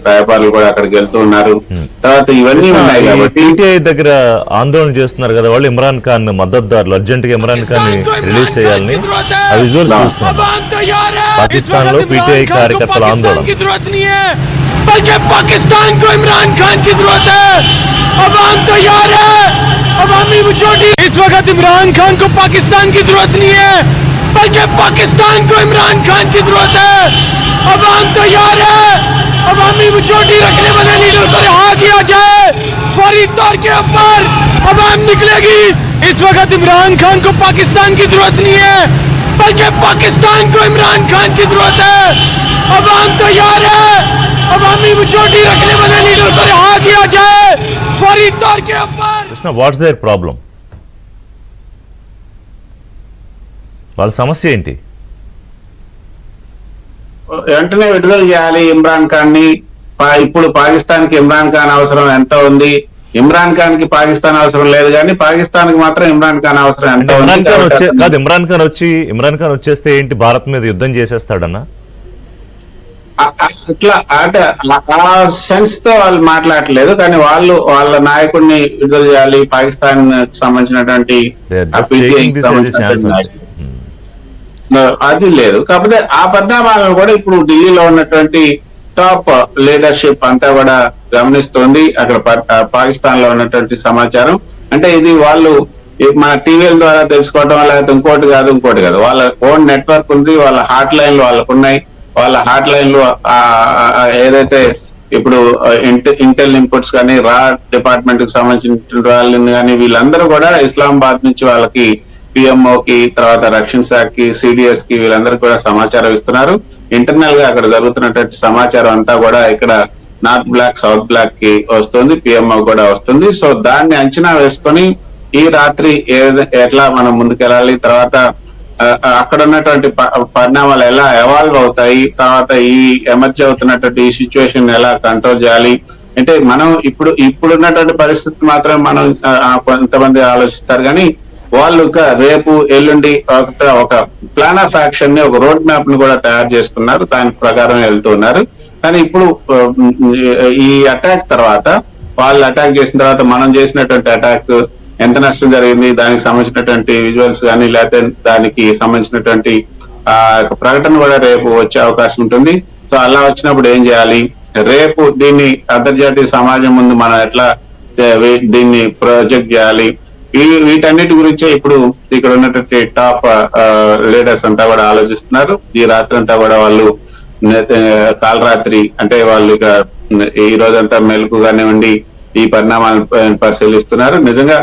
రాయబారులు కూడా అక్కడికి వెళ్తూ ఉన్నారు. తర్వాత ఇవన్నీ ఉన్నాయి కాబట్టి పీటీఐ దగ్గర ఆందోళన చేస్తున్నారు కదా వాళ్ళు, ఇమ్రాన్ ఖాన్ మద్దతుదారులు అర్జెంట్ గా ఇమ్రాన్ ఖాన్ ని రిలీజ్ చేయాలని. ఆ విజువల్స్ చూస్తున్నాం. పాకిస్తాన్ లో పీటీఐ కార్యకర్తల ఆందోళన. बल्कि पाकिस्तान को इमरान खान की जरूरत है। अवाम तैयार है, अवामी मेजॉरिटी। इस वक्त इमरान खान को पाकिस्तान की जरूरत नहीं है, बल्कि पाकिस्तान को इमरान खान की जरूरत है। अवाम तैयार है, अवामी मेजॉरिटी रखने वाले लीडर को रिहा किया जाए फौरी तौर के ऊपर। अवाम निकलेगी। इस वक्त इमरान खान को पाकिस्तान की जरूरत नहीं है, बल्कि पाकिस्तान को इमरान खान की जरूरत है। अवाम तैयार है, अवामी मेजॉरिटी रखने वाले लीडर को रिहा किया जाए फौरी तौर के ऊपर। Krishna, what's there problem? వాళ్ళ సమస్య ఏంటి? వెంటనే విడుదల చేయాలి ఇమ్రాన్ ఖాన్ ని. ఇప్పుడు పాకిస్తాన్ కి ఇమ్రాన్ ఖాన్ అవసరం ఎంత ఉంది? ఇమ్రాన్ ఖాన్ కి పాకిస్తాన్ అవసరం లేదు, కానీ పాకిస్తాన్ కి మాత్రం ఇమ్రాన్ ఖాన్ అవసరం ఎంత ఉంది? ఇమ్రాన్ ఖాన్ వచ్చేస్తే ఏంటి, భారత్ మీద యుద్ధం చేసేస్తాడన్నా? అట్లా అంటే ఆ సెన్స్ తో వాళ్ళు మాట్లాడలేదు, కానీ వాళ్ళ నాయకుడిని విడుదల చేయాలి. పాకిస్తాన్ సంబంధించినటువంటి అది లేదు. కాకపోతే ఆ పరిణామాలను కూడా ఇప్పుడు ఢిల్లీలో ఉన్నటువంటి టాప్ లీడర్షిప్ అంతా కూడా గమనిస్తోంది. అక్కడ పాకిస్తాన్ లో ఉన్నటువంటి సమాచారం అంటే ఇది వాళ్ళు మన టీవీల ద్వారా తెలుసుకోవడం, లేకపోతే ఇంకోటి కాదు. వాళ్ళ ఓన్ నెట్వర్క్ ఉంది, వాళ్ళ హాట్ లైన్లు వాళ్ళకు ఉన్నాయి. వాళ్ళ హాట్ లైన్లు ఏదైతే ఇప్పుడు ఇంటెల్ ఇన్పుట్స్ కానీ రా డిపార్ట్మెంట్ కి సంబంధించిన వాళ్ళని కానీ వీళ్ళందరూ కూడా ఇస్లామాబాద్ నుంచి వాళ్ళకి పిఎంఓకి, తర్వాత రక్షణ శాఖకి, సిడిఎస్ కి వీళ్ళందరూ కూడా సమాచారం ఇస్తున్నారు. ఇంటర్నల్ గా అక్కడ జరుగుతున్నటువంటి సమాచారం అంతా కూడా ఇక్కడ నార్త్ బ్లాక్, సౌత్ బ్లాక్ కి వస్తుంది, పిఎంఓ కూడా వస్తుంది. సో దాన్ని అంచనా వేసుకొని ఈ రాత్రి ఎట్లా మనం ముందుకెళ్ళాలి, తర్వాత అక్కడ ఉన్నటువంటి పరిణామాలు ఎలా ఎవాల్వ్ అవుతాయి, తర్వాత ఈ ఎమర్జీ అవుతున్నటువంటి ఈ సిచ్యువేషన్ ఎలా కంట్రోల్ చేయాలి అంటే మనం ఇప్పుడున్నటువంటి పరిస్థితి మాత్రం మనం కొంతమంది ఆలోచిస్తారు, కానీ వాళ్ళు రేపు ఎల్లుండి ఒక ప్లాన్ ఆఫ్ యాక్షన్ ని, ఒక రోడ్ మ్యాప్ ని కూడా తయారు చేసుకున్నారు. దాని ప్రకారం వెళ్తున్నారు. కానీ ఇప్పుడు ఈ అటాక్ తర్వాత, వాళ్ళు అటాక్ చేసిన తర్వాత మనం చేసినటువంటి అటాక్ ఎంత నష్టం జరిగింది, దానికి సంబంధించినటువంటి విజువల్స్ కానీ లేకపోతే దానికి సంబంధించినటువంటి ప్రకటన కూడా రేపు వచ్చే అవకాశం ఉంటుంది. సో అలా వచ్చినప్పుడు ఏం చేయాలి, రేపు దీన్ని అంతర్జాతీయ సమాజం ముందు మనం ఎట్లా దీన్ని ప్రొజెక్ట్ చేయాలి, వీటన్నిటి గురించే ఇప్పుడు ఇక్కడ ఉన్నటువంటి టాప్ లీడర్స్ అంతా కూడా ఆలోచిస్తున్నారు. ఈ రాత్రి అంతా కూడా వాళ్ళు కాలరాత్రి అంటే వాళ్ళు ఇక ఈ రోజంతా మెలకుగానే ఉండి ఈ పరిణామాలను పరిశీలిస్తున్నారు. నిజంగా